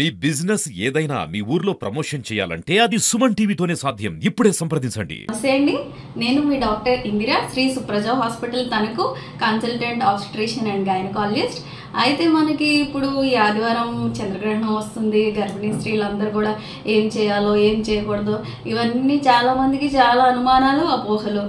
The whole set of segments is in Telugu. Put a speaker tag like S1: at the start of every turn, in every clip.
S1: మీ బిజినెస్ ఏదైనా మీ ఊర్లో ప్రమోషన్ చేయాలంటే అది సుమన్ టీవీతోనే సాధ్యం. ఇప్పుడే సంప్రదించండి.
S2: నమస్తే అండి, నేను మీ doctor Indira, Shri Supraja hospital Tanuku, consultant obstetrician and gynaecologist. అయితే మనకి ఇప్పుడు ఈ ఆదివారం చంద్రగ్రహణం వస్తుంది. గర్భిణీ స్త్రీలందరూ కూడా ఏం చేయాలో ఏం చేయకూడదో ఇవన్నీ చాలామందికి చాలా అనుమానాలు, అపోహలు.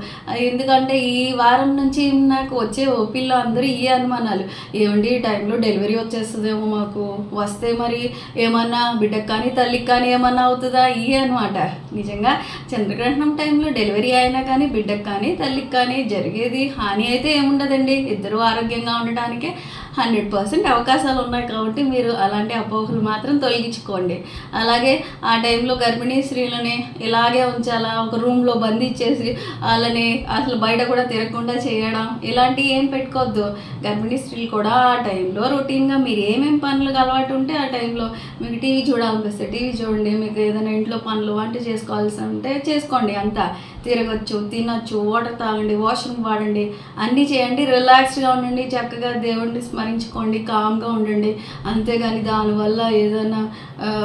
S2: ఎందుకంటే ఈ వారం నుంచి నాకు వచ్చే ఓపీల్లో అందరూ ఈ అనుమానాలు, ఏమండి ఈ టైంలో డెలివరీ వచ్చేస్తుందేమో, మాకు వస్తే మరి ఏమన్నా బిడ్డకు కానీ తల్లికి కానీ ఏమన్నా అవుతుందా, ఈ అనమాట. నిజంగా చంద్రగ్రహణం టైంలో డెలివరీ అయినా కానీ బిడ్డకు కానీ తల్లికి కానీ జరిగేది హాని అయితే ఏముండదండి. ఇద్దరు ఆరోగ్యంగా ఉండటానికే 100% అవకాశాలు ఉన్నాయి. కాబట్టి మీరు అలాంటి అపోహలు మాత్రం తొలగించుకోండి. అలాగే ఆ టైంలో గర్భిణీ స్త్రీలని ఇలాగే ఉంచాలా, ఒక రూమ్లో బంధించేసి వాళ్ళని అసలు బయట కూడా తిరగకుండా చేయడం, ఇలాంటివి ఏం పెట్టుకోవద్దు. గర్భిణీ స్త్రీలు కూడా ఆ టైంలో రొటీన్గా మీరు ఏమేమి పనులకు అలవాటు ఉంటే ఆ టైంలో మీకు టీవీ చూడాలనిపిస్తే టీవీ చూడండి, మీకు ఏదైనా ఇంట్లో పనులు వంట చేసుకోవాల్సి ఉంటే చేసుకోండి. అంతా తిరగచ్చు, తినచ్చు, వాటర్ తాగండి, వాష్రూమ్ వాడండి, అన్నీ చేయండి. రిలాక్స్డ్గా ఉండండి, చక్కగా దేవుడిని స్మరించుకోండి, కామ్గా ఉండండి. అంతేగాని దానివల్ల ఏదైనా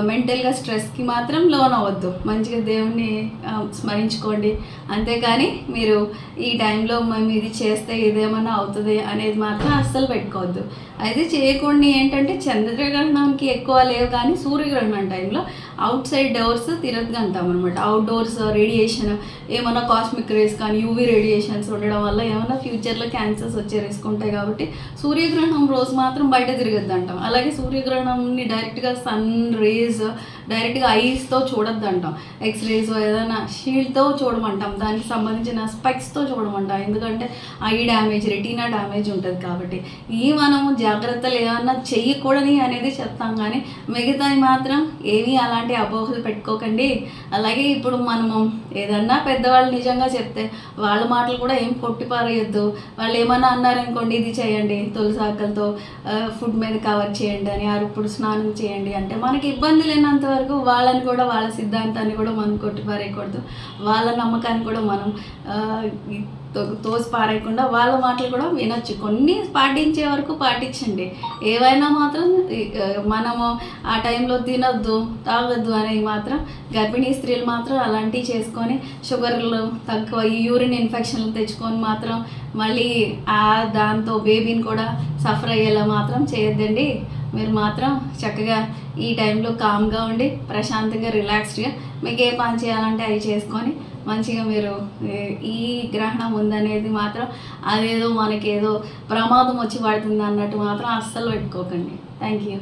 S2: మెంటల్గా స్ట్రెస్కి మాత్రం లోన్ అవ్వద్దు. మంచిగా దేవుణ్ణి స్మరించుకోండి. అంతేగాని మీరు ఈ టైంలో మేము ఇది చేస్తే ఇదేమన్నా అవుతుంది అనేది మాత్రం అస్సలు పెట్టుకోవద్దు. అయితే చేయకుండా ఏంటంటే చంద్రగ్రహణానికి ఎక్కువ లేవు, కానీ సూర్యగ్రహణం టైంలో అవుట్ సైడ్ డోర్స్ తిరగదు అంటాం అనమాట. అవుట్డోర్స్ రేడియేషన్, ఏమైనా కాస్మిక్ రేస్ కానీ యూవీ రేడియేషన్స్ ఉండడం వల్ల ఏమైనా ఫ్యూచర్లో క్యాన్సర్స్ వచ్చే రిస్క్ ఉంటాయి. కాబట్టి సూర్యగ్రహణం రోజు మాత్రం బయట తిరగద్దు అంటాం. అలాగే సూర్యగ్రహణంని డైరెక్ట్గా సన్ రేస్ డైరెక్ట్గా ఐస్తో చూడొద్దు అంటాం. ఎక్స్రేస్ ఏదైనా షీల్డ్తో చూడమంటాం, దానికి సంబంధించిన స్పెక్స్తో చూడమంటాం. ఎందుకంటే ఐ డ్యామేజ్, రెటీనా డ్యామేజ్ ఉంటుంది. కాబట్టి ఈ మనము జాగ్రత్తలు ఏమన్నా చెయ్యకూడని అనేది చెప్తాం, కానీ మిగతాయి మాత్రం ఏమీ అలాంటి అపోహలు పెట్టుకోకండి. అలాగే ఇప్పుడు మనము ఏదన్నా పెద్దవాళ్ళు నిజంగా చెప్తే వాళ్ళ మాటలు కూడా ఏం కొట్టిపారేయద్దు. వాళ్ళు ఏమన్నా అన్నారనుకోండి, ఇది చేయండి, తులసాకులతో ఫుడ్ మీద కవర్ చేయండి అని, అరుపుడు స్నానం చేయండి అంటే మనకి ఇబ్బంది లేనంత వరకు వాళ్ళని కూడా, వాళ్ళ సిద్ధాంతాన్ని కూడా మనం కొట్టిపారేయకూడదు. వాళ్ళ నమ్మకాన్ని కూడా మనం తోసి పారేయకుండా వాళ్ళ మాటలు కూడా వినొచ్చు. కొన్ని పాటించే వరకు పాటించండి. ఏవైనా మాత్రం మనము ఆ టైంలో తినొద్దు, తాగొద్దు అనేవి మాత్రం గర్భిణీ స్త్రీలు మాత్రం అలాంటివి చేసుకొని షుగర్లు తక్కువ, ఈ యూరిన్ ఇన్ఫెక్షన్లు తెచ్చుకొని మాత్రం మళ్ళీ దాంతో బేబీని కూడా సఫర్ అయ్యేలా మాత్రం చేయొద్దండి. మీరు మాత్రం చక్కగా ఈ టైంలో కామ్గా ఉండి ప్రశాంతంగా రిలాక్స్డ్గా మీకు ఏ పని చేయాలంటే అవి చేసుకొని మంచిగా మీరు ఈ గ్రహణం ఉందనేది మాత్రం అదేదో మనకేదో ప్రమాదం వచ్చి పడుతుంది అన్నట్టు మాత్రం అస్సలు పెట్టుకోకండి. Thank you.